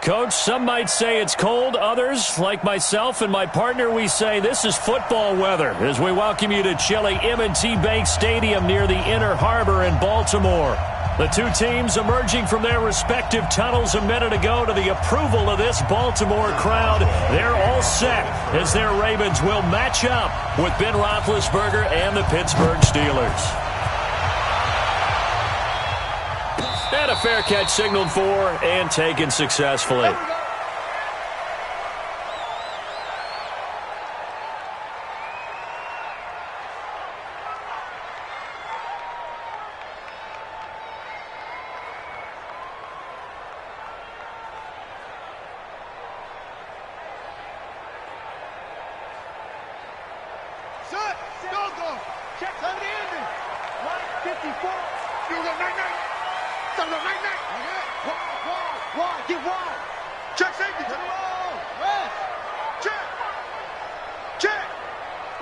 Coach, some might say it's cold. Others, like myself and my partner, we say this is football weather as we welcome you to chilly M&T Bank Stadium near the Inner Harbor in Baltimore. The two teams emerging from their respective tunnels a minute ago to the approval of this Baltimore crowd. They're all set as their Ravens will match up with Ben Roethlisberger and the Pittsburgh Steelers. And a fair catch signaled for and taken successfully.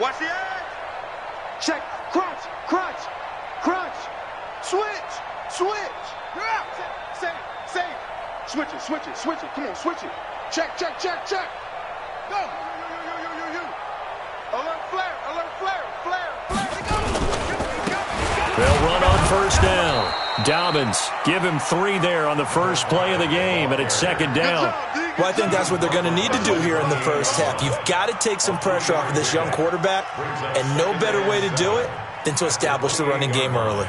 Watch the edge. Check. Crunch. Crunch. Crunch. Switch. Switch. Save. Switch it. Switch it. Switch it. Come on, switch it. Check. Check. Check. Check. Go. You. Alert flare. Alert flare. Flare. Go. They'll run on first down. Dobbins, give him 3 there on the first play of the game, and it's second down. Well, I think that's what they're going to need to do here in the first half. You've got to take some pressure off of this young quarterback, and no better way to do it than to establish the running game early.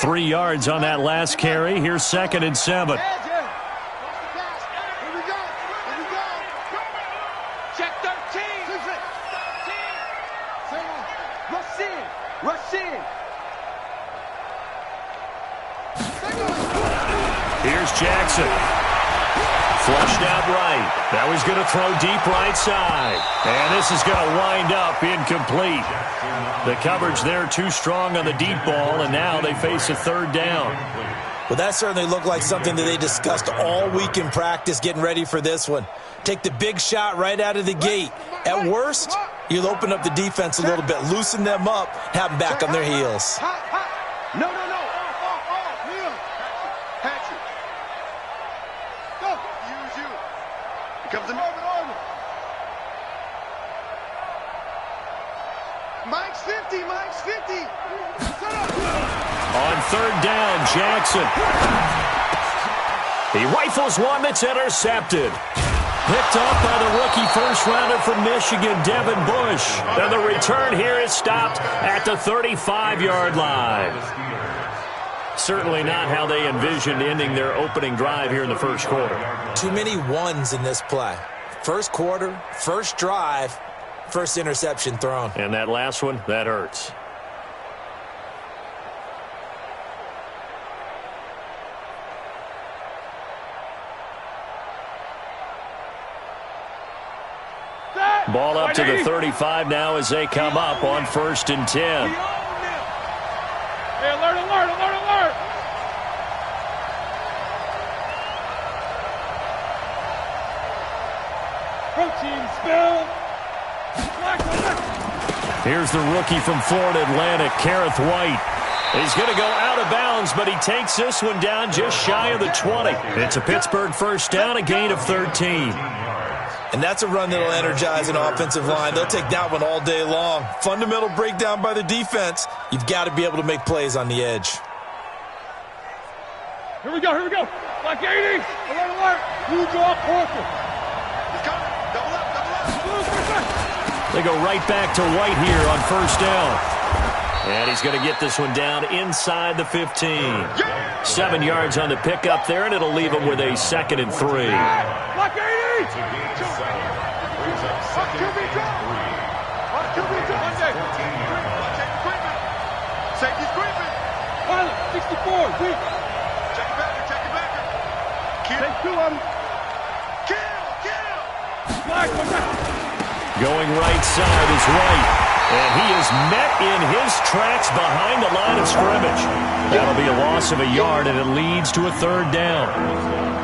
Three yards on that last carry. Here's 2nd and 7. Here's Jackson. Flushed out right. Now he's going to throw deep right side. And this is going to wind up incomplete. The coverage there too strong on the deep ball, and now they face a 3rd down. Well, that certainly looked like something that they discussed all week in practice getting ready for this one. Take the big shot right out of the gate. At worst, you'll open up the defense a little bit, loosen them up, have them back on their heels. No. Kneel. Patrick. Go. Use you. Here comes the Norman. Mike's 50. Set up. On 3rd down, Jackson. He rifles one that's intercepted. Picked off by the rookie first-rounder from Michigan, Devin Bush. And the return here is stopped at the 35-yard line. Certainly not how they envisioned ending their opening drive here in the first quarter. Too many ones in this play. First quarter, first drive, first interception thrown. And that last one, that hurts. Ball up to the 35 now as they come up on 1st and 10. Hey, alert. Protein spill. Here's the rookie from Florida Atlantic, Kareth White. He's going to go out of bounds, but he takes this one down just shy of the 20. It's a Pittsburgh first down, a gain of 13. And that's a run that'll energize an offensive line. They'll take that one all day long. Fundamental breakdown by the defense. You've got to be able to make plays on the edge. Here we go. Like 80. Alert. You draw quarter. He's coming. Double up. They go right back to White here on first down. And he's going to get this one down inside the 15. 7 yards on the pickup there, and it'll leave him with a 2nd and 3. Like 80. Safety's creeping. Pilot, 64, weak. Check it back. Kill. Take 2 of them. Kill. Going right side is White. And he is met in his tracks behind the line of scrimmage. That'll be a loss of a yard, and it leads to a third down.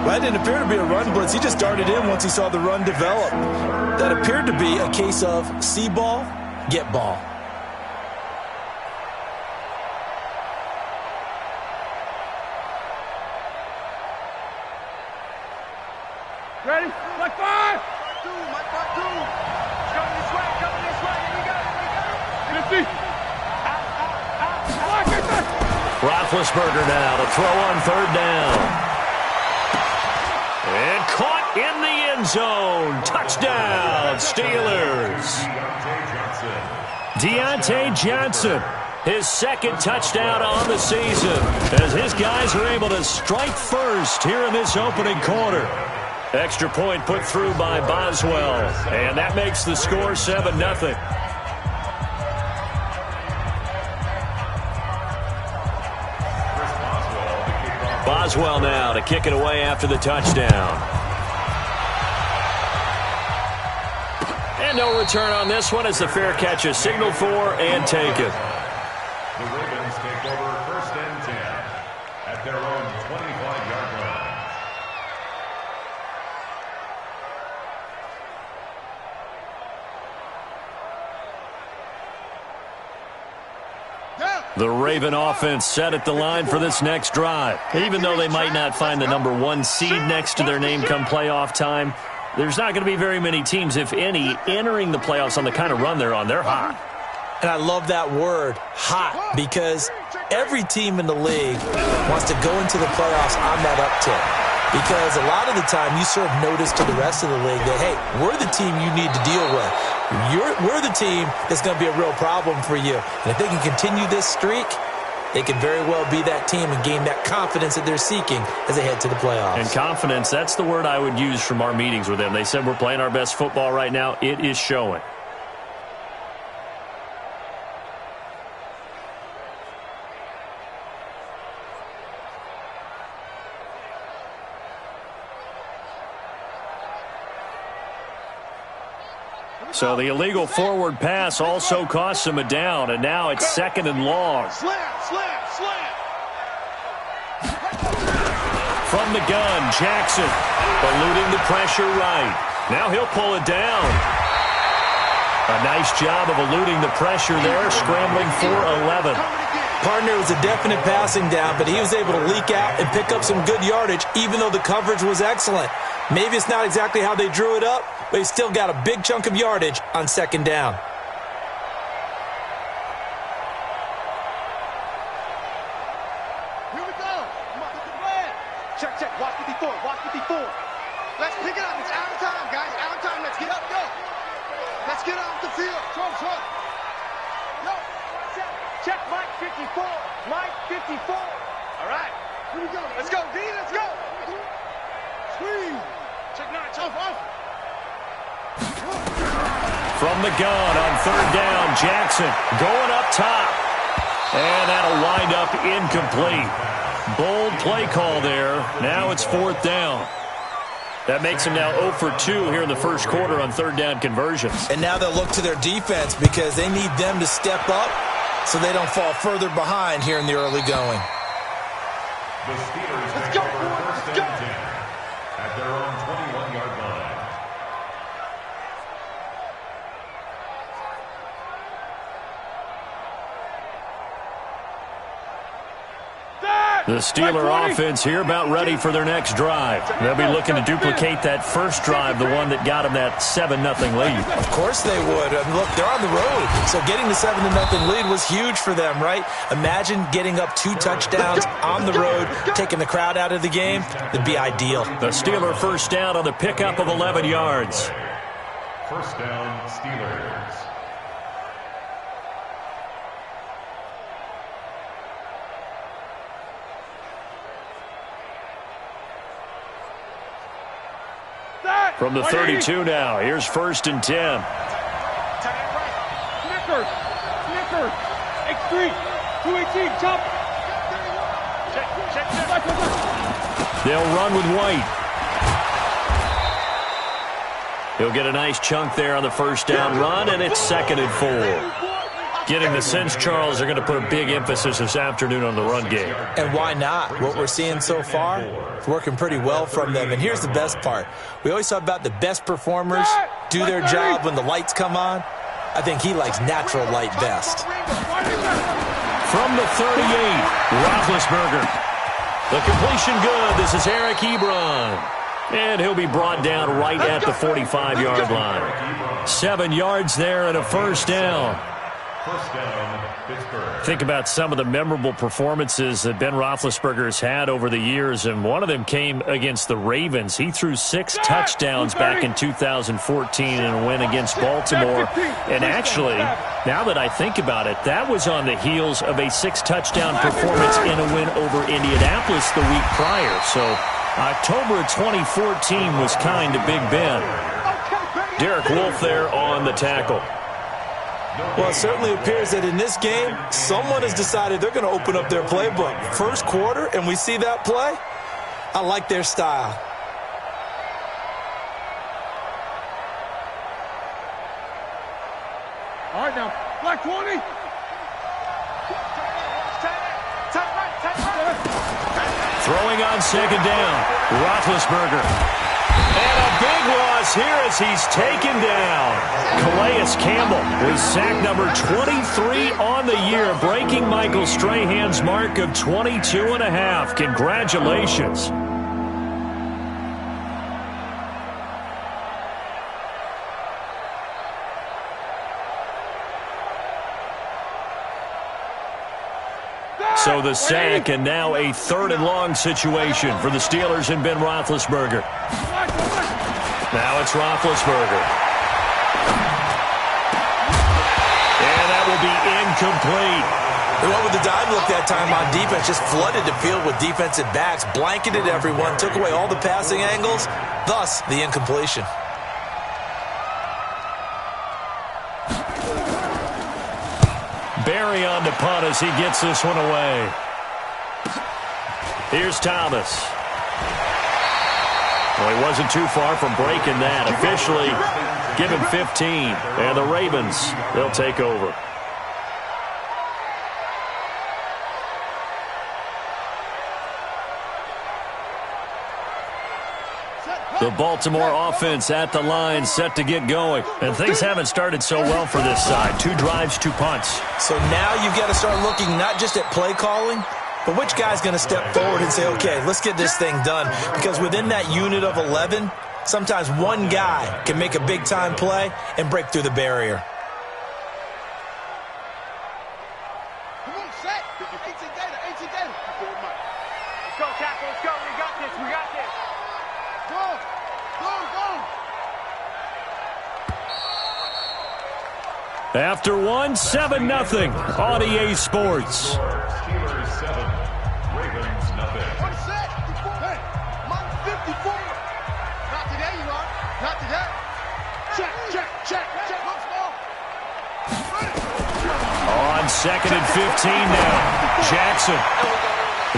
That didn't appear to be a run blitz. He just darted in once he saw the run develop. That appeared to be a case of see ball, get ball. Ready? Like five! Like five, two. Coming this way, coming this way. Here we go, here we go. Let's see. Roethlisberger now to throw on third down. And caught in the end zone. Touchdown, Steelers. Deontay Johnson, his second touchdown on the season, as his guys are able to strike first here in this opening quarter. Extra point put through by Boswell, and that makes the score 7-0. Boswell now to kick it away after the touchdown. And no return on this one as the fair catch is signaled for and taken. The Ravens take over 1st and 10 at their own 25-yard line. The Raven offense set at the line for this next drive. Even though they might not find the number 1 seed next to their name come playoff time, there's not going to be very many teams, if any, entering the playoffs on the kind of run they're on. They're hot. And I love that word, hot, because every team in the league wants to go into the playoffs on that uptick. Because a lot of the time you serve notice to the rest of the league that, hey, we're the team you need to deal with. We're the team that's going to be a real problem for you. And if they can continue this streak, they could very well be that team and gain that confidence that they're seeking as they head to the playoffs. And confidence, that's the word I would use from our meetings with them. They said we're playing our best football right now. It is showing. So the illegal forward pass also costs him a down, and now it's 2nd and long. Slam, slam, slam. From the gun, Jackson eluding the pressure right. Now he'll pull it down. A nice job of eluding the pressure there, scrambling for 11. Partner was a definite passing down, but he was able to leak out and pick up some good yardage, even though the coverage was excellent. Maybe it's not exactly how they drew it up, but he still got a big chunk of yardage on 2nd down. Here we go. Check, check. Watch 54. Watch 54. Let's pick it up. It's out of time, guys. Out of time. Let's get up. Go. Let's get off the field. Throw. Yo. Check Mike 54. Mike 54. All right. Here we go. Let's go, D. Let's go. Squeeze. Check 9. Off. From the gun on 3rd down, Jackson going up top. And that'll wind up incomplete. Bold play call there. Now it's 4th down. That makes him now 0 for 2 here in the first quarter on 3rd down conversions. And now they'll look to their defense because they need them to step up so they don't fall further behind here in the early going. The Steelers take over 1st and 10 at their own 21-yard line. The Steeler offense here about ready for their next drive. They'll be looking to duplicate that first drive, the one that got them that 7-0 lead. Of course they would. Look, they're on the road, so getting the 7-0 lead was huge for them, right? Imagine getting up 2 touchdowns on the road, taking the crowd out of the game. That'd be ideal. The Steeler first down on the pickup of 11 yards. 1st down, Steelers. From the 32 now, here's 1st and 10. Snickers. X3. 218. Chop. Check. They'll run with White. He'll get a nice chunk there on the first down run, and it's 2nd and 4. Getting the sense, Charles, they're going to put a big emphasis this afternoon on the run game. And why not? What we're seeing so far is working pretty well from them. And here's the best part. We always talk about the best performers do their job when the lights come on. I think he likes natural light best. From the 38, Roethlisberger. The completion good. This is Eric Ebron. And he'll be brought down right at the 45-yard line. 7 yards there and a first down. First down, Pittsburgh. Think about some of the memorable performances that Ben Roethlisberger has had over the years, and one of them came against the Ravens. He threw 6 touchdowns back in 2014 in a win against Baltimore. And actually, now that I think about it, that was on the heels of a 6-touchdown performance in a win over Indianapolis the week prior. So October of 2014 was kind of Big Ben. Derek Wolfe there on the tackle. Well, it certainly appears that in this game, someone has decided they're going to open up their playbook. First quarter, and we see that play. I like their style. All right, now, black 20. Throwing on second down, Roethlisberger. And a big loss here as he's taken down. Calais Campbell with sack number 23 on the year, breaking Michael Strahan's mark of 22.5. Congratulations. So the sack, and now a 3rd and long situation for the Steelers and Ben Roethlisberger. Now it's Roethlisberger. And that will be incomplete. They went with the dive look that time on defense, just flooded the field with defensive backs, blanketed everyone, took away all the passing angles, thus the incompletion. Barry on to punt as he gets this one away. Here's Thomas. Well, he wasn't too far from breaking that. Officially given 15. And the Ravens, they'll take over. The Baltimore offense at the line, set to get going. And things haven't started so well for this side. 2 drives, 2 punts. So now you've got to start looking not just at play calling, but which guy's going to step forward and say, okay, let's get this thing done. Because within that unit of 11, sometimes one guy can make a big-time play and break through the barrier. Come on, set. 18 data, 18 data. Let's go, tackle, let's go. We got this, we got this. Go, go, go. After 1, 7-0 on EA Sports. Steelers 7, Ravens nothing. One set. Hey, minus 54. Not today, you are. Not today. Check, check, check, check. Once more. On 2nd and 15 now. Jackson.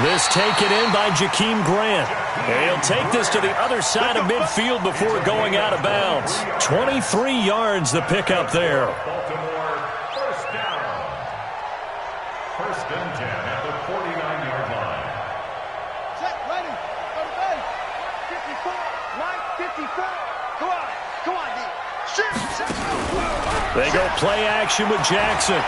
This taken in by Jakeem Grant. And he'll take this to the other side of midfield before going out of bounds. 23 yards the pickup there. Baltimore, first down. First and 10 at the 49-yard line. Set, ready. Go to base. 54. Right, 54. Go on. Go on, D. Shoot. They go play action with Jackson.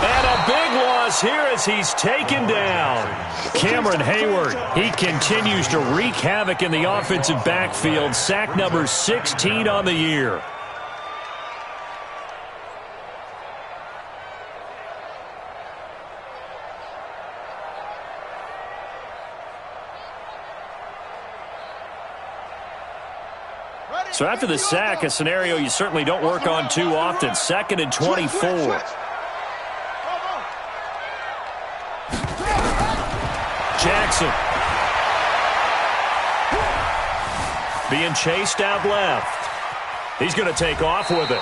And a big loss here as he's taken down. Cameron Hayward, he continues to wreak havoc in the offensive backfield. Sack number 16 on the year. So after the sack, a scenario you certainly don't work on too often. 2nd and 24. Jackson. Being chased out left. He's going to take off with it.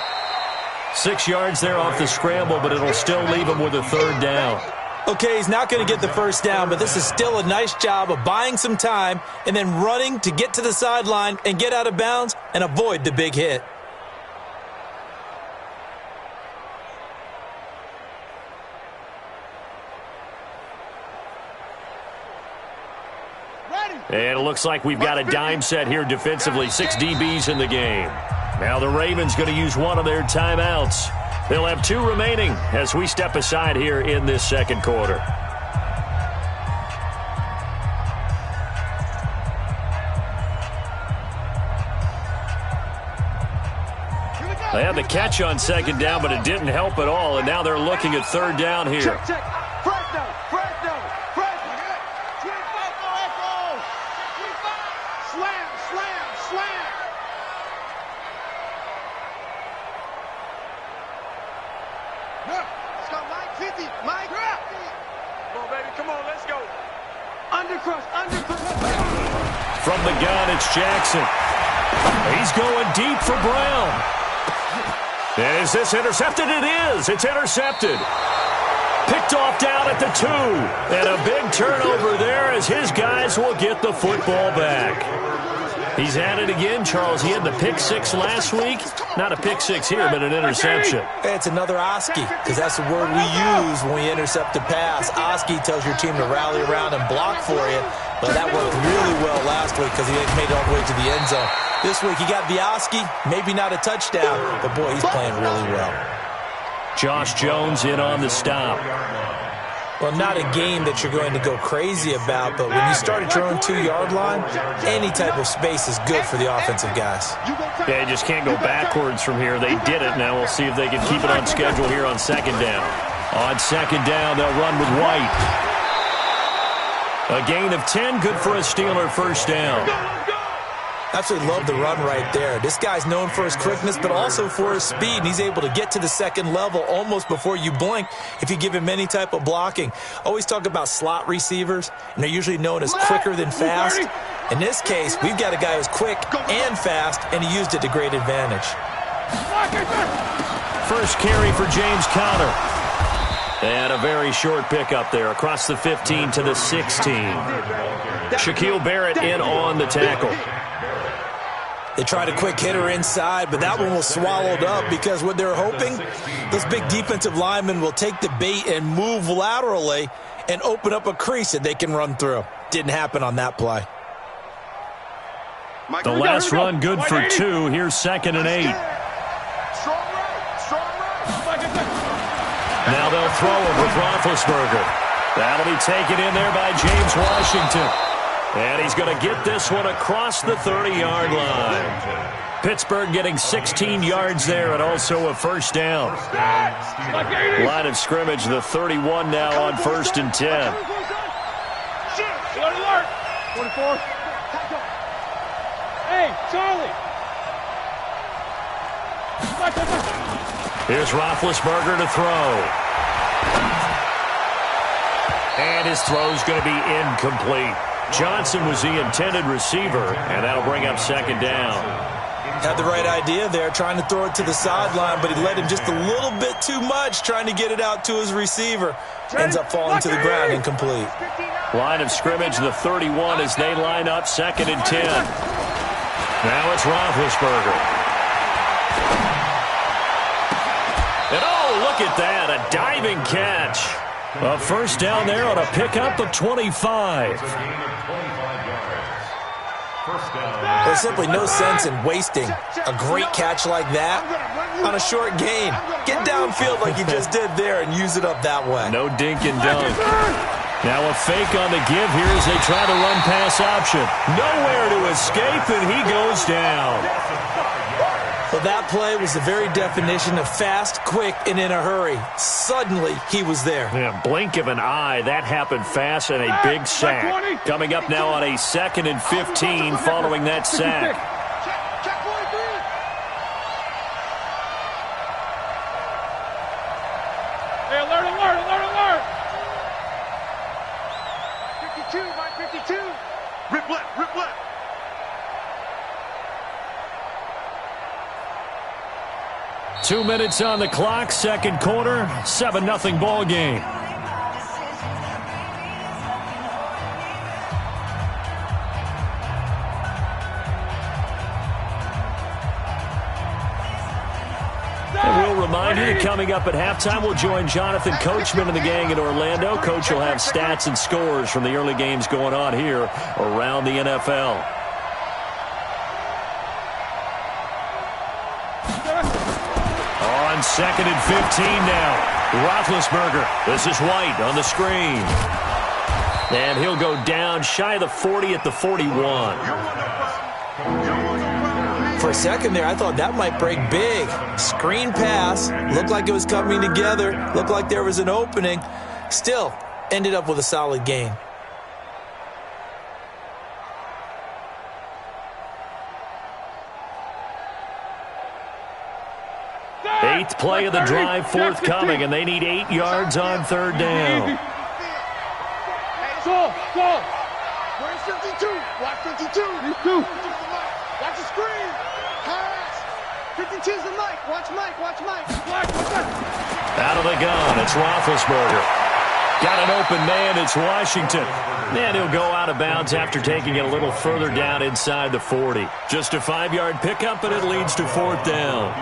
6 yards there off the scramble, but it'll still leave him with a 3rd down. Okay, he's not going to get the first down, but this is still a nice job of buying some time and then running to get to the sideline and get out of bounds and avoid the big hit. And it looks like we've got a dime set here defensively. 6 DBs in the game. Now the Ravens going to use one of their timeouts. They'll have 2 remaining as we step aside here in this second quarter. They had the catch on second down, but it didn't help at all, and now they're looking at third down here. Check, check. Fresno. Slam. Let's go, Mike 50. Mike. Come on, baby. Come on, let's go. Undercrush. From the gun, it's Jackson. He's going deep for Brown. And is this intercepted? It is. It's intercepted. Picked off down at the 2. And a big turnover there as his guys will get the football back. He's at it again, Charles. He had the pick 6 last week. Not a pick 6 here, but an interception. It's another Oski, because that's the word we use when we intercept a pass. Oski tells your team to rally around and block for you. But that worked really well last week because he made it all the way to the end zone. This week he got the Oski, maybe not a touchdown, but boy, he's playing really well. Josh Jones in on the stop. Well, not a game that you're going to go crazy about, but when you start at your own 2-yard line, any type of space is good for the offensive guys. Yeah, you just can't go backwards from here. They did it. Now we'll see if they can keep it on schedule here on second down. On second down, they'll run with White. A gain of 10, good for a Steeler first down. Absolutely love the run right there. This guy's known for his quickness, but also for his speed. And he's able to get to the second level almost before you blink if you give him any type of blocking. Always talk about slot receivers, and they're usually known as quicker than fast. In this case, we've got a guy who's quick and fast, and he used it to great advantage. First carry for James Conner. And a very short pickup there across the 15 to the 16. Shaquille Barrett in on the tackle. They tried a quick hitter inside, but that one was swallowed up because what they're hoping, those big defensive linemen will take the bait and move laterally and open up a crease that they can run through. Didn't happen on that play. The last run good for 2. Here's 2nd and 8. Now they'll throw it with Roethlisberger. That'll be taken in there by James Washington. And he's going to get this one across the 30-yard line. Pittsburgh getting 16 yards there and also a first down. Line of scrimmage, the 31 now on 1st and 10. 24. Hey, Charlie. Here's Roethlisberger to throw. And his throw's going to be incomplete. Johnson was the intended receiver, and that'll bring up 2nd down. Had the right idea there, trying to throw it to the sideline, but he led him just a little bit too much, trying to get it out to his receiver. Ends up falling to the ground, incomplete. Line of scrimmage, the 31 as they line up 2nd and 10. Now it's Roethlisberger. And oh, look at that, a diving catch. A first down there on a pickup of 25. There's simply no sense in wasting a great catch like that on a short gain. Get downfield like you just did there and use it up that way. No dink and dunk. Now a fake on the give here as they try to run pass option. Nowhere to escape, and he goes down. Well, that play was the very definition of fast, quick, and in a hurry. Suddenly, he was there. Yeah, blink of an eye. That happened fast and a big sack. Coming up now on a 2nd and 15 following that sack. Hey, alert, alert, alert, alert. 52, Mike, 52. Rip left, rip left. Two minutes on the clock, second quarter, 7-0 ball game. And we'll remind you to coming up at halftime. We'll join Jonathan Coachman and the gang in Orlando. Coach will have stats and scores from the early games going on here around the NFL. On 2nd and 15 now. Roethlisberger. This is White on the screen. And he'll go down shy of the 40 at the 41. For a second there, I thought that might break big. Screen pass. Looked like it was coming together. Looked like there was an opening. Still, ended up with a solid gain. Eighth play of the drive forthcoming, and they need 8 yards on 3rd down. Go. Where's 52? Watch 52. Watch the screen. Pass. 52's the Mike. Watch Mike. Out of the gun, it's Roethlisberger. Got an open man, it's Washington. And he'll go out of bounds after taking it a little further down inside the 40. Just a 5-yard pickup, and it leads to 4th down.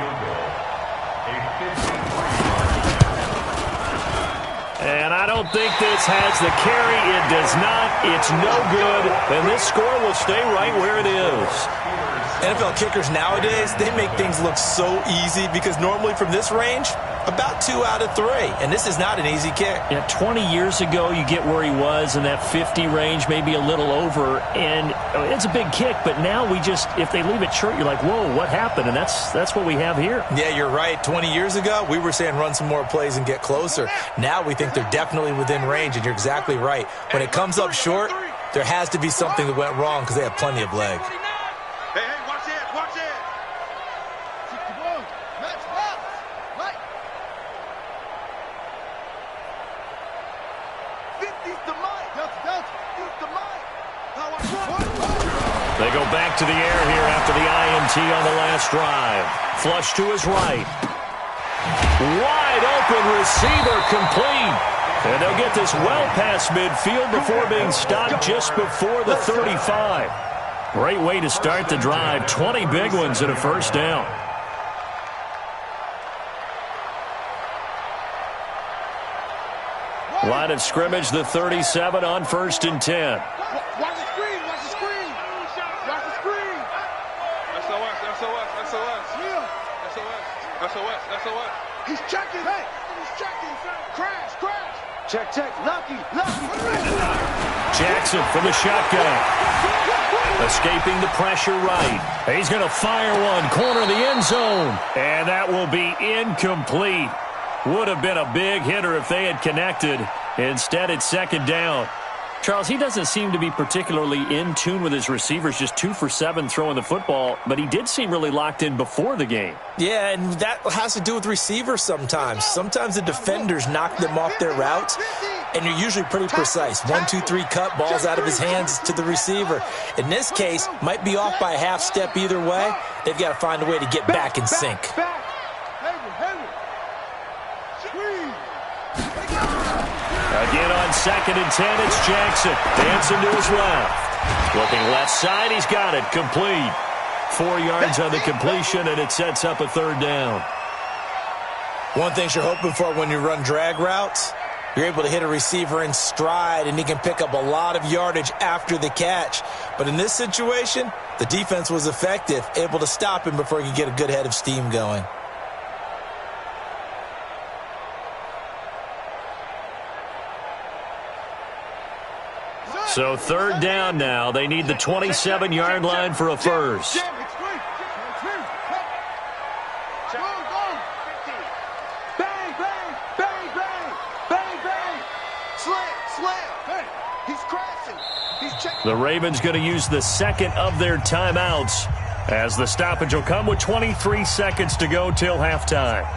And I don't think this has the carry. It does not. It's no good. And this score will stay right where it is. NFL kickers nowadays, they make things look so easy because normally from this range, about 2 out of 3. And this is not an easy kick. Yeah, 20 years ago, you get where he was in that 50 range, maybe a little over. And it's a big kick, but now we just, if they leave it short, you're like, whoa, what happened? And that's what we have here. Yeah, you're right. 20 years ago, we were saying run some more plays and get closer. Now we think they're definitely within range, and you're exactly right. When it comes up short, there has to be something that went wrong because they have plenty of leg. Hey, watch it. 50's the Mike. They go back to the air here after the INT on the last drive. Flush to his right. Wide open receiver complete. And they'll get this well past midfield before being stopped just before the 35. Great way to start the drive. 20 big ones and a 1st down. Line of scrimmage, the 37 on 1st and 10. Watch the screen. SOS. He's checking. Crash. Check. Lucky. Jackson from the shotgun. Escaping the pressure right. He's going to fire one. Corner of the end zone. And that will be incomplete. Would have been a big hitter if they had connected. Instead, it's 2nd down. Charles, he doesn't seem to be particularly in tune with his receivers, just 2 for 7 throwing the football, but he did seem really locked in before the game. Yeah, and that has to do with receivers sometimes. Sometimes the defenders knock them off their routes, and you're usually pretty precise. 1, 2, 3 cut, balls out of his hands to the receiver. In this case, might be off by a half step either way. They've got to find a way to get back in sync. Again on 2nd and 10, it's Jackson. Dancing to his left. Looking left side, he's got it. Complete. 4 yards on the completion, and it sets up a 3rd down. One thing you're hoping for when you run drag routes, you're able to hit a receiver in stride, and he can pick up a lot of yardage after the catch. But in this situation, the defense was effective, able to stop him before he could get a good head of steam going. So 3rd down now. They need the 27-yard line for a 1st. The Ravens going to use the 2nd of their timeouts as the stoppage will come with 23 seconds to go till halftime.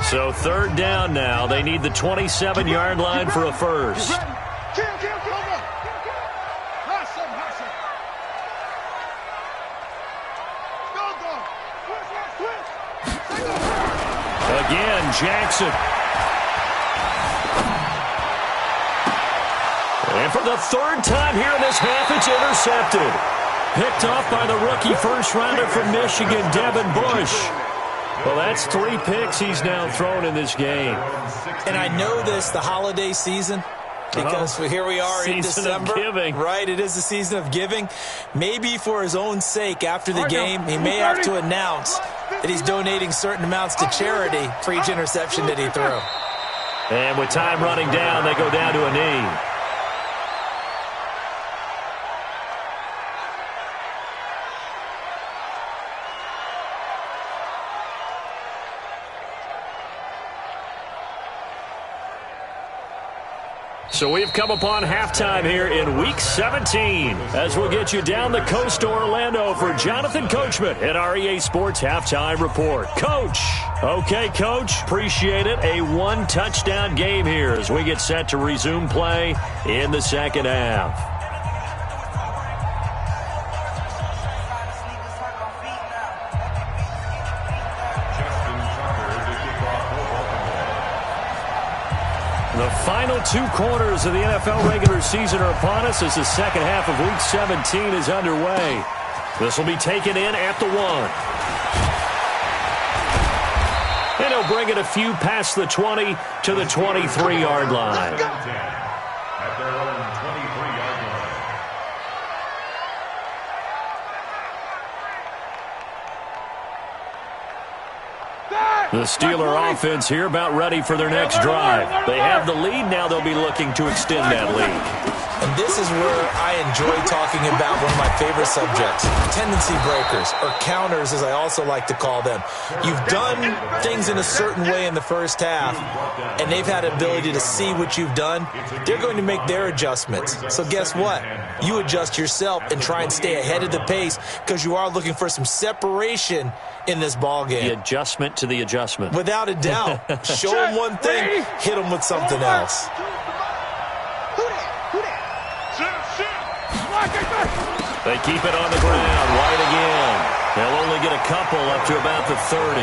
So 3rd down now. They need the 27-yard line for a 1st. Again, Jackson. And for the 3rd time here in this half, it's intercepted. Picked off by the rookie first-rounder from Michigan, Devin Bush. Well, that's 3 picks he's now thrown in this game. And I know this, the holiday season, because here we are in December. Season of giving. Right, it is the season of giving. Maybe for his own sake after the game, he may have to announce that he's donating certain amounts to charity for each interception that he threw. And with time running down, they go down to a knee. So we've come upon halftime here in Week 17 as we'll get you down the coast to Orlando for Jonathan Coachman at our EA Sports Halftime Report. Coach. Okay, Coach. Appreciate it. A 1-touchdown game here as we get set to resume play in the second half. The final 2 quarters of the NFL regular season are upon us as the second half of Week 17 is underway. This will be taken in at the 1. And he'll bring it a few past the 20 to the 23-yard line. At their own 23-yard line. The Steeler offense here about ready for their next drive. They have the lead. Now they'll be looking to extend that lead. And this is where I enjoy talking about one of my favorite subjects, tendency breakers, or counters as I also like to call them. You've done things in a certain way in the first half, and they've had ability to see what you've done. They're going to make their adjustments. So guess what? You adjust yourself and try and stay ahead of the pace because you are looking for some separation in this ball game. The adjustment to the adjustment. Without a doubt. Show them one thing, hit them with something else. They keep it on the ground. White again. They'll only get a couple up to about the 30.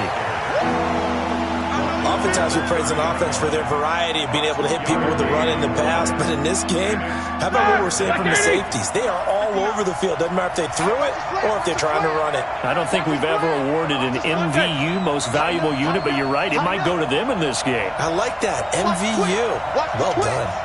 Oftentimes we praise an offense for their variety of being able to hit people with the run in the pass, but in this game, how about what we're seeing from the safeties? They are all over the field. Doesn't matter if they threw it or if they're trying to run it. I don't think we've ever awarded an MVU, most valuable unit, but you're right, it might go to them in this game. I like that, MVU. Well done.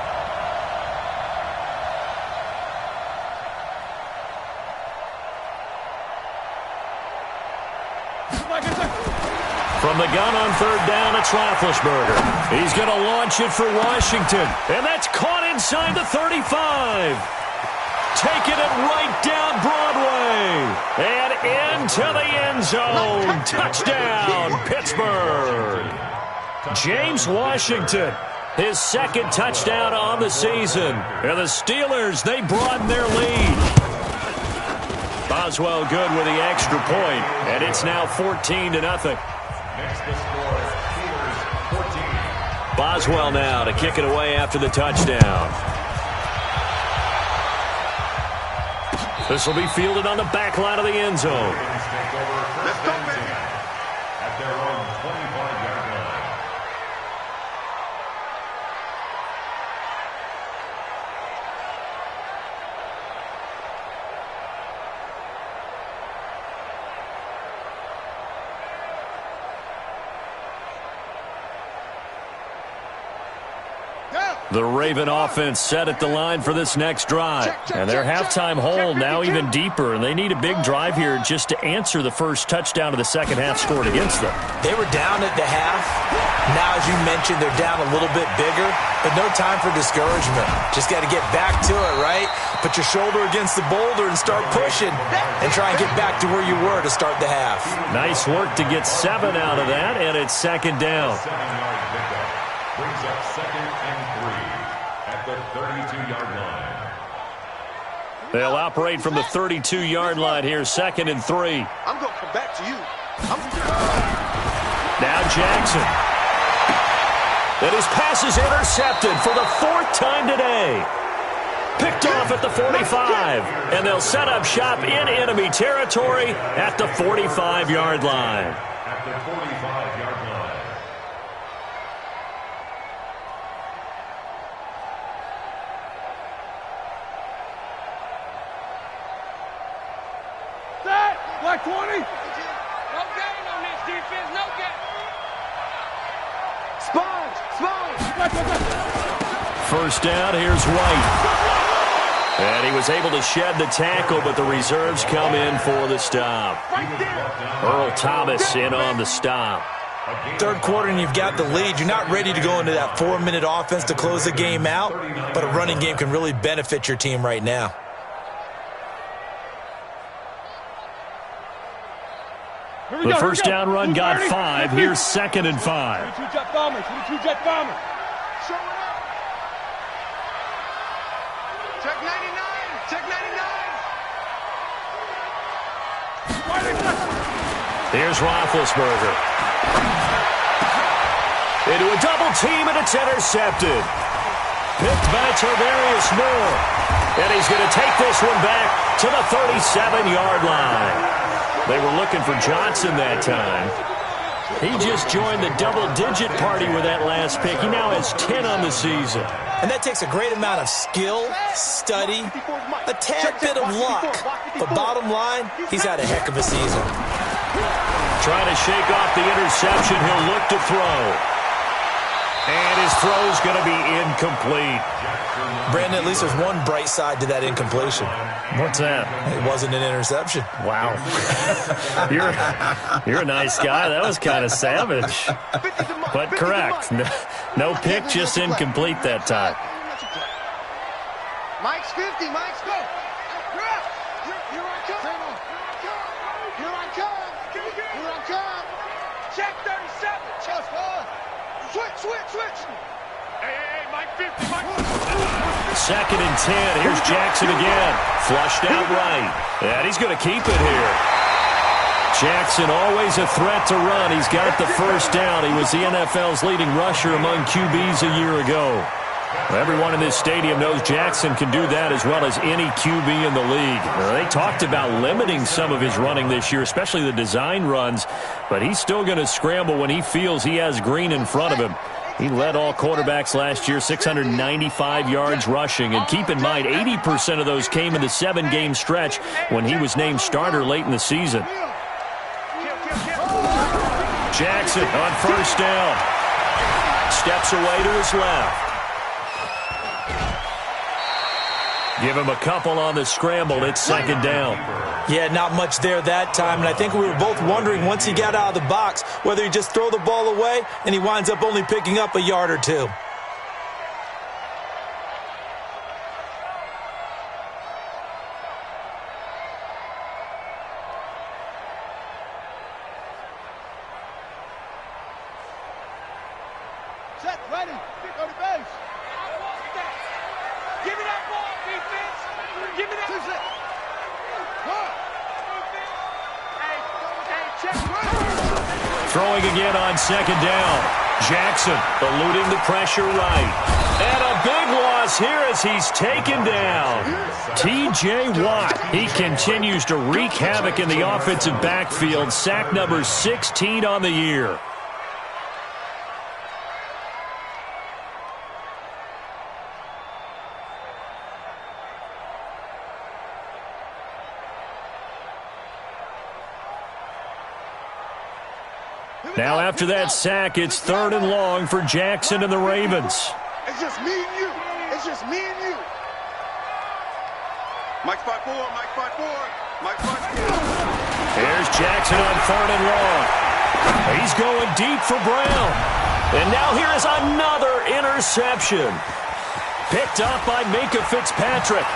From the gun on third down, it's Roethlisberger. He's going to launch it for Washington. And that's caught inside the 35. Taking it right down Broadway. And into the end zone. Touchdown, Pittsburgh. James Washington, his second touchdown on the season. And the Steelers, they broaden their lead. Boswell good with the extra point. And it's now 14-0. Next the score, Steelers 14. Boswell now to kick it away after the touchdown. This will be fielded on the back line of the end zone. Let's go, man. At their own 25-yard line. The Raven offense set at the line for this next drive. And their halftime hole now even deeper, and they need a big drive here just to answer the first touchdown of the second half scored against them. They were down at the half. Now, as you mentioned, they're down a little bit bigger, but no time for discouragement. Just got to get back to it, right? Put your shoulder against the boulder and start pushing and try and get back to where you were to start the half. Nice work to get 7 out of that, and it's second down. 7-yard pickup brings up 2nd and 3 at the 32-yard line. They'll operate from the 32-yard line here, 2nd and 3. I'm going to come back to you. Now Jackson. And his pass is intercepted for the 4th time today. Picked off at the 45. And they'll set up shop in enemy territory at the 45-yard line. At the 45-yard line. Ready? No gain on this defense. No gain. Sponge. First down, here's White. And he was able to shed the tackle, but the reserves come in for the stop. Earl Thomas in on the stop. Third quarter and you've got the lead. You're not ready to go into that 4-minute offense to close the game out, but a running game can really benefit your team right now. The first down run got 5. Here's 2nd and 5. 22 jet bombers. 22 jet bombers. Show it up. Check 99. Check 99. Here's Roethlisberger. Into a double team, and it's intercepted. Picked by Tarvarius Moore. And he's going to take this one back to the 37-yard line. They were looking for Johnson that time. He just joined the double-digit party with that last pick. He now has 10 on the season. And that takes a great amount of skill, study, a tad bit of luck. But bottom line, he's had a heck of a season. Trying to shake off the interception. He'll look to throw. And his throw's going to be incomplete. Brandon, at least there's one bright side to that incompletion. What's that? It wasn't an interception. Wow. You're a nice guy. That was kind of savage. But correct. No pick, just incomplete that time. Mike's 50. Mike's go. Here I come. Here I come. Here I come. Check 37. Just switch. Hey, Mike 50. Mike 50. 2nd and 10. Here's Jackson again. Flushed out right. And he's going to keep it here. Jackson always a threat to run. He's got the first down. He was the NFL's leading rusher among QBs a year ago. Everyone in this stadium knows Jackson can do that as well as any QB in the league. They talked about limiting some of his running this year, especially the design runs, but he's still going to scramble when he feels he has green in front of him. He led all quarterbacks last year, 695 yards rushing. And keep in mind, 80% of those came in the 7-game stretch when he was named starter late in the season. Jackson on first down. Steps away to his left. Give him a couple on the scramble. It's 2nd down. Yeah, not much there that time. And I think we were both wondering once he got out of the box whether he'd just throw the ball away and he winds up only picking up a yard or two. Set, ready. Go to base. Give me that ball, defense. Give me that. Throwing again on 2nd down. Jackson eluding the pressure right. And a big loss here as he's taken down. T.J. Watt. He continues to wreak havoc in the offensive backfield. Sack number 16 on the year. Now after that sack, it's 3rd and long for Jackson and the Ravens. It's just me and you. It's just me and you. Mike 5-4. Mike 5-4. Mike 5-4. Here's Jackson on 3rd and long. He's going deep for Brown. And now here is another interception. Picked up by Minkah Fitzpatrick.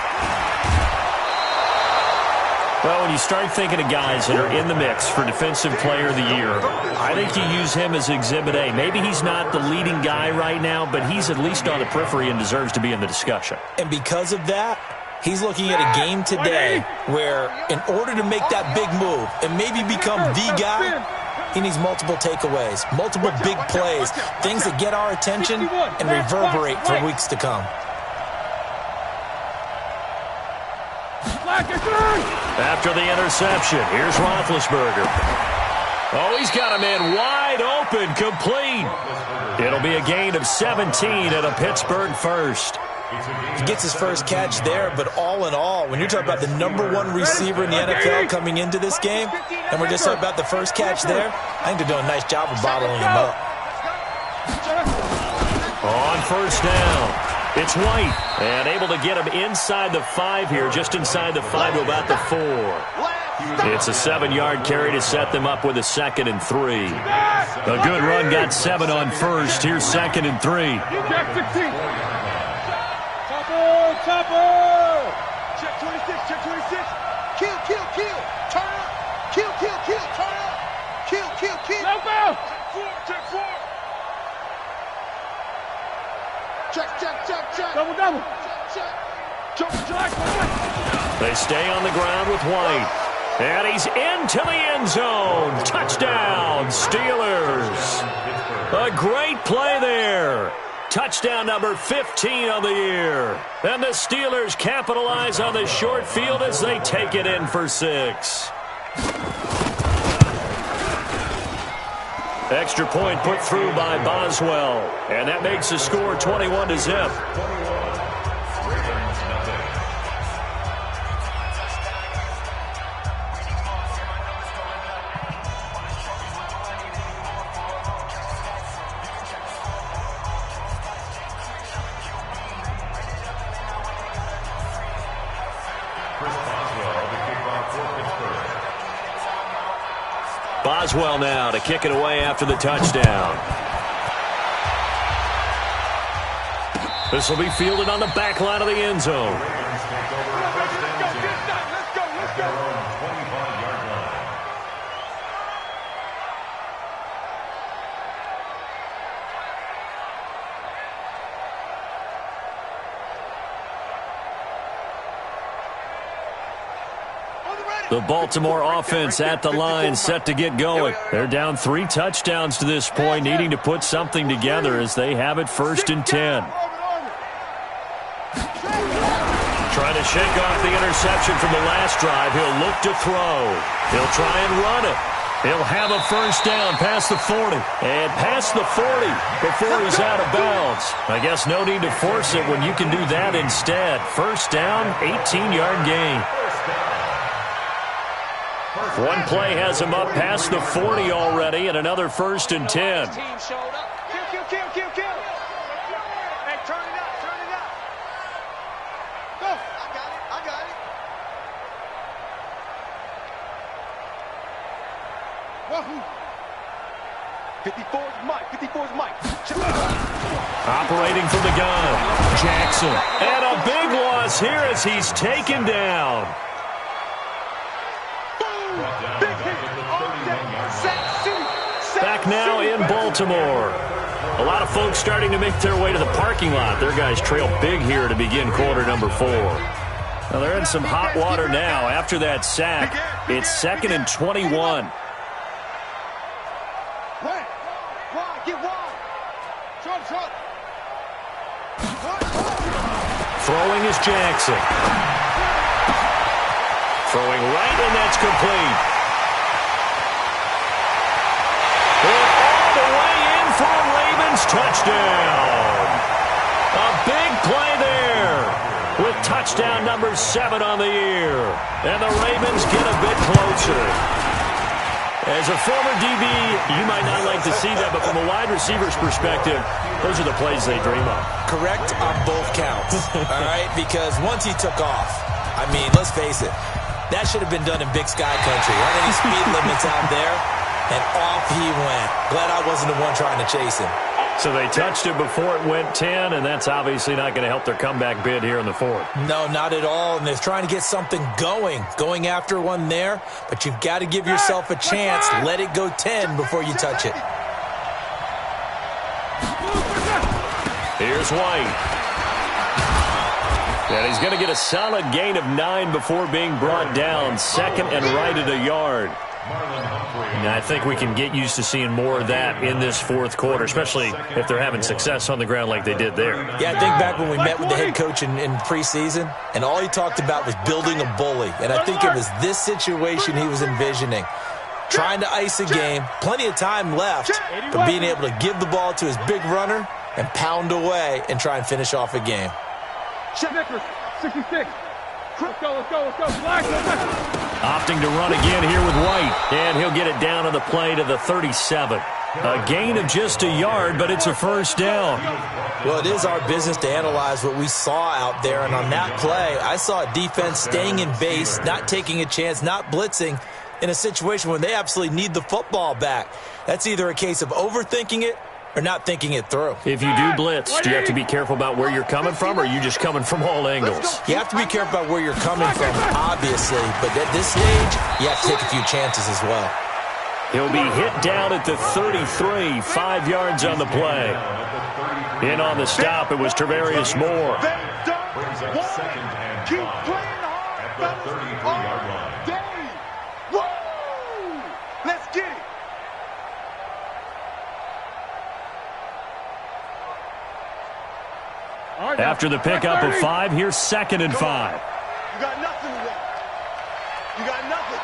Well, when you start thinking of guys that are in the mix for Defensive Player of the Year, I think you use him as Exhibit A. Maybe he's not the leading guy right now, but he's at least on the periphery and deserves to be in the discussion. And because of that, he's looking at a game today where in order to make that big move and maybe become the guy, he needs multiple takeaways, multiple big plays, things that get our attention and reverberate for weeks to come. After the interception, here's Roethlisberger. Oh, he's got a man wide open, complete. It'll be a gain of 17 and a Pittsburgh first. He gets his first catch there, but all in all, when you're talking about the #1 receiver in the NFL coming into this game, and we're just talking about the first catch there, I think they're doing a nice job of bottling him up. On first down, it's White, and able to get him inside the 5 here, just inside the 5 to about the 4. It's a 7-yard carry to set them up with a 2nd and 3. A good run got 7 on first. Here's 2nd and 3. Chopper! Check 26, check 26. Kill, kill, kill. Turn up. Kill, kill, kill. Turn up. Kill, kill, kill. Check 4, check 4. Check. Double. Check. They stay on the ground with White. And he's into the end zone. Touchdown, Steelers. A great play there. Touchdown number 15 of the year. And the Steelers capitalize on the short field as they take it in for 6. Extra point put through by Boswell. And that makes the score 21-0. Boswell now to kick it away after the touchdown. This will be fielded on the back line of the end zone. The Baltimore offense at the line, set to get going. They're down 3 touchdowns to this point, needing to put something together as they have it 1st and 10. Trying to shake off the interception from the last drive. He'll look to throw. He'll try and run it. He'll have a first down past the 40. And past the 40 before he's out of bounds. I guess no need to force it when you can do that instead. First down, 18-yard gain. One play has him up past the 40 already, and another 1st and 10. Kill. Hey, turn it up. Go. I got it. Wahoo. 54's Mike. Operating from the gun, Jackson. And a big loss here as he's taken down. Back now in Baltimore. A lot of folks starting to make their way to the parking lot. Their guys trail big here to begin quarter number 4. Now they're in some hot water now. After that sack, it's 2nd and 21. Throwing is Jackson. Throwing right, and that's complete. For a Ravens touchdown. A big play there with touchdown number 7 on the year. And the Ravens get a bit closer. As a former DB, you might not like to see that, but from a wide receiver's perspective, those are the plays they dream of. Correct on both counts, all right? Because once he took off, I mean, let's face it, that should have been done in Big Sky Country. Aren't any speed limits out there? And off he went. Glad I wasn't the one trying to chase him. So they touched it before it went 10, and that's obviously not going to help their comeback bid here in the 4th. No, not at all. And they're trying to get something going after one there. But you've got to give yourself a chance. Let it go 10 before you touch it. Here's White. And he's going to get a solid gain of 9 before being brought down. 2nd and right at a yard. And I think we can get used to seeing more of that in this 4th quarter, especially if they're having success on the ground like they did there. Yeah, I think back when we met with the head coach in preseason, and all he talked about was building a bully. And I think it was this situation he was envisioning. Trying to ice a game, plenty of time left, but being able to give the ball to his big runner and pound away and try and finish off a game. Snickers, 66. Let's go. Black. Opting to run again here with White. And he'll get it down on the play to the 37. A gain of just a yard, but it's a first down. Well, it is our business to analyze what we saw out there. And on that play, I saw a defense staying in base, not taking a chance, not blitzing in a situation when they absolutely need the football back. That's either a case of overthinking it or not thinking it through. If you do blitz, do you have to be careful about where you're coming from, or are you just coming from all angles? You have to be careful about where you're coming from, obviously. But at this stage, you have to take a few chances as well. He'll be hit down at the 33, 5 yards on the play. In on the stop, it was Tarvarius Moore. Keep playing hard at the 33-yard line. day. Woo! Let's get it. After the pickup of 5, here's 2nd and 5. You got nothing today. You got nothing.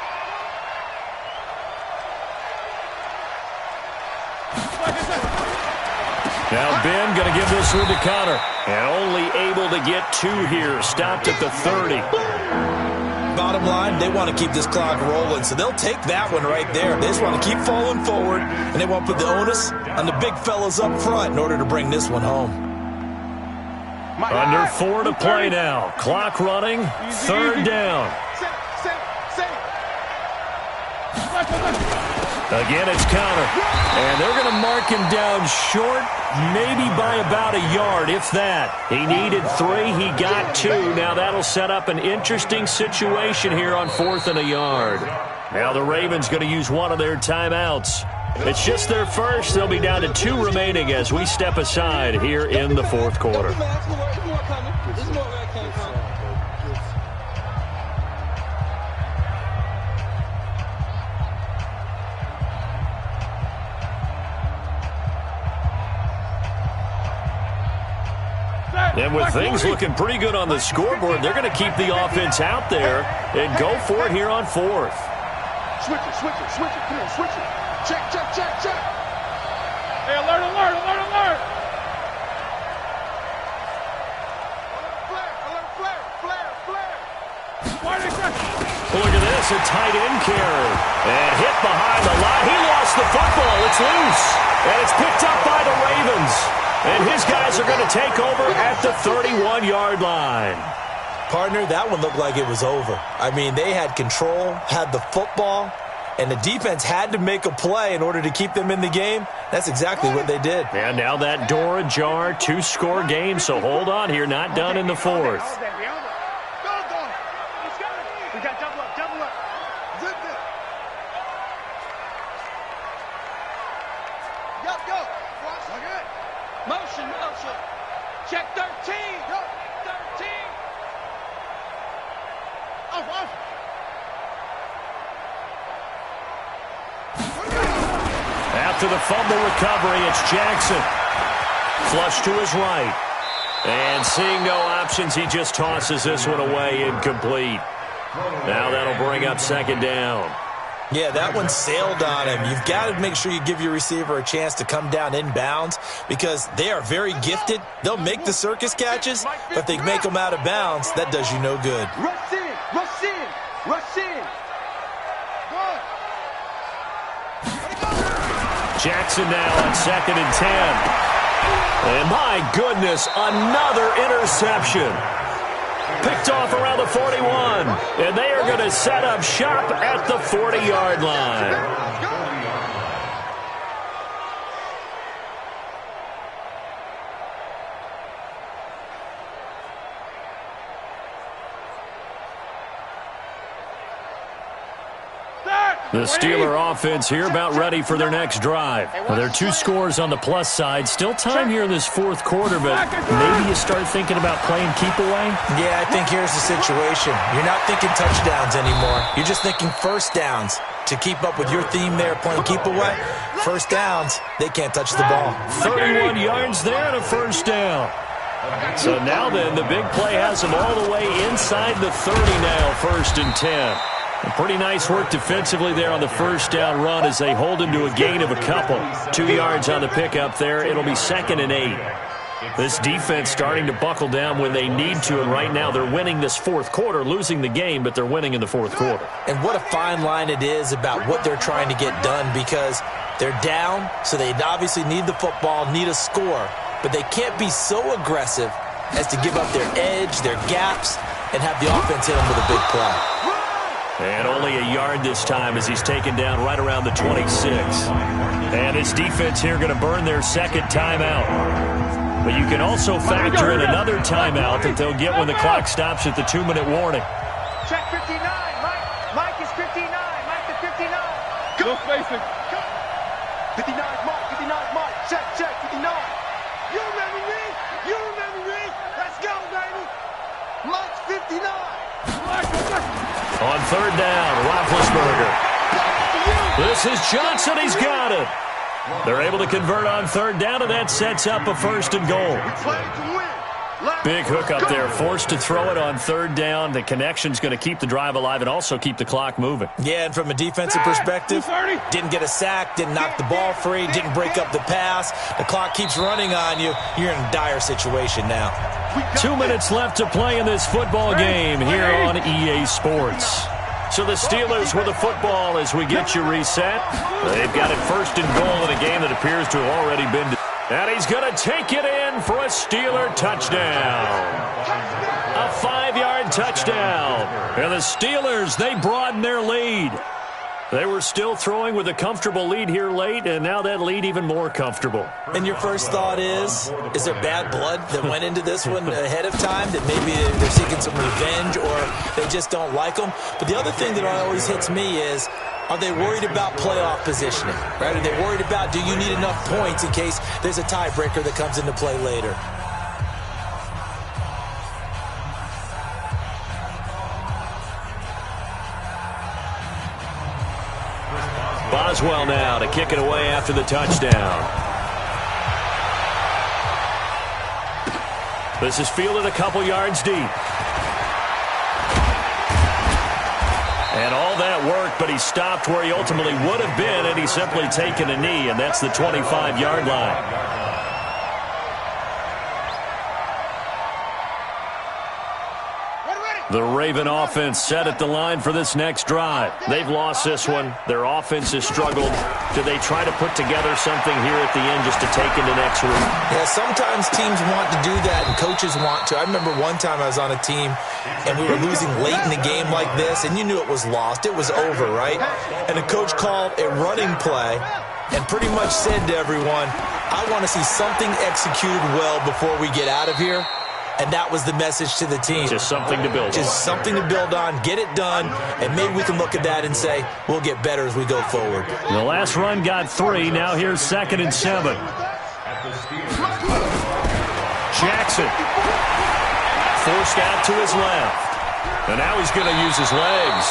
Now Ben going to give this one to Connor. And only able to get 2 here. Stopped at the 30. Bottom line, they want to keep this clock rolling, so they'll take that one right there. They just want to keep falling forward, and they want to put the onus on the big fellas up front in order to bring this one home. Under 4 to play now. Clock running. 3rd down. Again, it's Connor. And they're going to mark him down short, maybe by about a yard, if that. He needed 3. He got 2. Now that'll set up an interesting situation here on 4th and a yard. Now the Ravens going to use one of their timeouts. It's just their first. They'll be down to 2 remaining as we step aside here in the 4th quarter. And with things looking pretty good on the scoreboard, they're going to keep the offense out there and go for it here on 4th. Switch it. Come on, switch it. Check. Hey, alert. Flare. Look at this, a tight end carry. And hit behind the line. He lost the football. It's loose. And it's picked up by the Ravens. And his guys are going to take over at the 31-yard line. Partner, that one looked like it was over. I mean, they had control, had the football, and the defense had to make a play in order to keep them in the game. That's exactly what they did. And now that door ajar, 2-score game, so hold on here, not done in the 4th. We got double up. Zip it. Go. Watch. Okay. Motion. Check 13. Go. 13. Off. After the fumble recovery, it's Jackson. Flush to his right. And seeing no options, he just tosses this one away, incomplete. Now that'll bring up 2nd down. Yeah, that one sailed on him. You've got to make sure you give your receiver a chance to come down inbounds because they are very gifted. They'll make the circus catches, but if they make them out of bounds, that does you no good. Rush in. Jackson now on 2nd and 10. And my goodness, another interception. Picked off around the 41. And they are going to set up shop at the 40-yard line. The Steeler offense here about ready for their next drive. Well, there are 2 scores on the plus side. Still time here in this 4th quarter, but maybe you start thinking about playing keep away? Yeah, I think here's the situation. You're not thinking touchdowns anymore. You're just thinking first downs. To keep up with your theme there, playing keep away, first downs, they can't touch the ball. 31 yards there and a first down. So now then, the big play has them all the way inside the 30 now, 1st and 10. Pretty nice work defensively there on the first down run as they hold him to a gain of a couple. 2 yards on the pickup there. It'll be 2nd and 8. This defense starting to buckle down when they need to, and right now they're winning this fourth quarter, losing the game, but they're winning in the fourth quarter. And what a fine line it is about what they're trying to get done, because they're down, so they obviously need the football, need a score, but they can't be so aggressive as to give up their edge, their gaps, and have the offense hit them with a big play. And only a yard this time as he's taken down right around the 26. And his defense here going to burn their second timeout. But you can also factor in another timeout that they'll get when the clock stops at the 2-minute warning. Check 59, Mike. Mike is 59. Mike is 59. Go spacing. 59 Mike. 59 Mike. Check 59. You remember me? You remember me? Let's go, baby. Mike's 59. On third down, Roethlisberger. This is Johnson. He's got it. They're able to convert on third down, and that sets up a 1st and goal. Big hook up there, forced to throw it on third down. The connection's going to keep the drive alive and also keep the clock moving. Yeah, and from a defensive perspective, didn't get a sack, didn't knock the ball free, didn't break up the pass. The clock keeps running on you. You're in a dire situation now. 2 minutes left to play in this football game here on EA Sports. So the Steelers with the football as we get you reset. They've got it 1st and goal in a game that appears to have already been. And he's going to take it in for a Steeler touchdown. A 5-yard touchdown. And the Steelers, they broaden their lead. They were still throwing with a comfortable lead here late, and now that lead even more comfortable. And your first thought is there bad blood that went into this one ahead of time, that maybe they're seeking some revenge or they just don't like them? But the other thing that always hits me is, are they worried about playoff positioning? Right? Are they worried about, do you need enough points in case there's a tiebreaker that comes into play later? Boswell now to kick it away after the touchdown. This is fielded a couple yards deep. And all that work, but he stopped where he ultimately would have been, and he's simply taken a knee, and that's the 25-yard line. The Raven offense set at the line for this next drive. They've lost this one. Their offense has struggled. Do they try to put together something here at the end just to take into next week? Yeah, sometimes teams want to do that and coaches want to. I remember one time I was on a team and we were losing late in the game like this, and you knew it was lost. It was over, right? And the coach called a running play and pretty much said to everyone, I want to see something executed well before we get out of here. And that was the message to the team. Just something to build on. Just something to build on, get it done, and maybe we can look at that and say, we'll get better as we go forward. The last run got 3. Now here's 2nd and 7. Jackson. Forced out to his left. And now he's going to use his legs.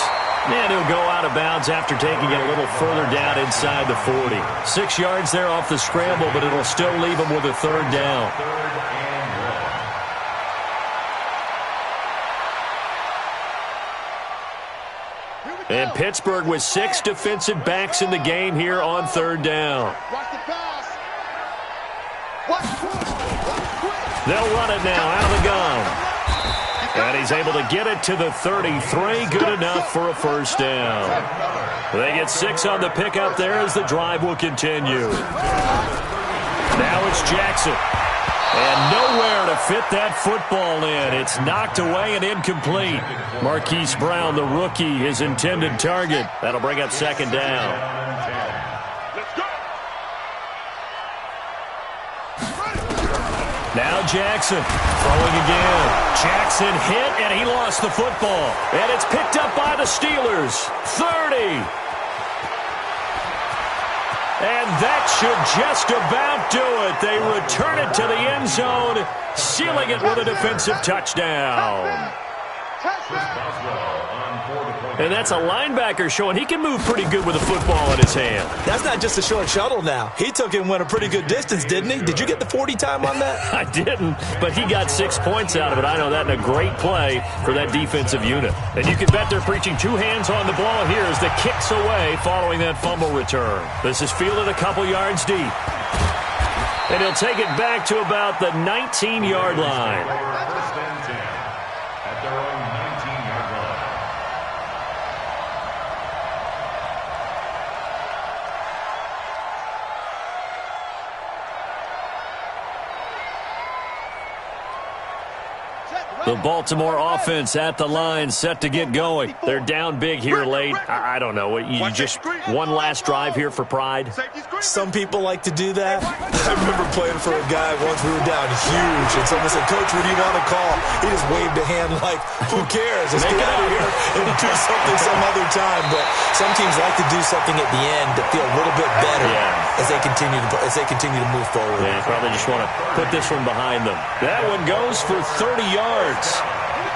And he'll go out of bounds after taking it a little further down inside the 40. 6 yards there off the scramble, but it'll still leave him with a 3rd down. And Pittsburgh with 6 defensive backs in the game here on 3rd down. They'll run it now out of the gun. And he's able to get it to the 33. Good enough for a 1st down. They get 6 on the pickup there as the drive will continue. Now it's Jackson. And nowhere to fit that football in. It's knocked away and incomplete. Marquise Brown, the rookie, his intended target. That'll bring up 2nd down. Now Jackson throwing again. Jackson hit, and he lost the football. And it's picked up by the Steelers. 30. And that should just about do it. They return it to the end zone, sealing it with a defensive touchdown. And that's a linebacker showing he can move pretty good with a football in his hand. That's not just a short shuttle now. He took it and went a pretty good distance, didn't he? Did you get the 40 time on that? I didn't, but he got 6 points out of it. I know that, and a great play for that defensive unit. And you can bet they're preaching 2 hands on the ball here as the kick's away following that fumble return. This is fielded a couple yards deep. And he'll take it back to about the 19-yard line. First and 10 at their own 19-yard line. The Baltimore offense at the line, set to get going. They're down big here late. I don't know. You just one last drive here for pride? Some people like to do that. I remember playing for a guy once. We were down huge, and someone said, "Coach, what do you want to call?" He just waved a hand like, "Who cares? Let's get out of here and do something some other time." But some teams like to do something at the end to feel a little bit better as they continue to move forward. Yeah, probably just want to put this one behind them. That one goes for 30 yards.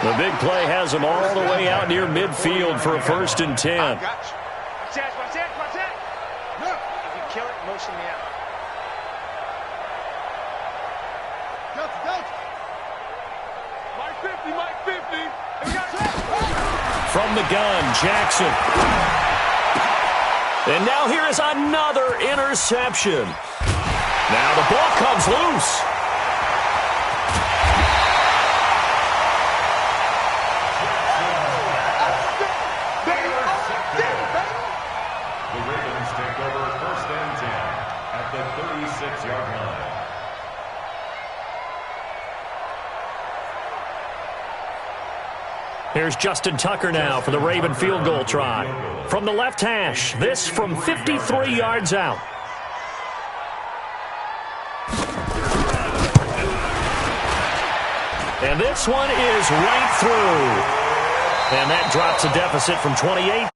The big play has them all the way out near midfield for a 1st and 10. Watch that. Look, if you kill it, motion me out. Go. Mike 50. And we got From the gun, Jackson. And now here is another interception. Now the ball comes loose. The Ravens take over 1st and 10 at the 36-yard line. Here's Justin Tucker now for the Raven field goal try. From the left hash, this from 53 yards out. And this one is right through. And that drops a deficit from 28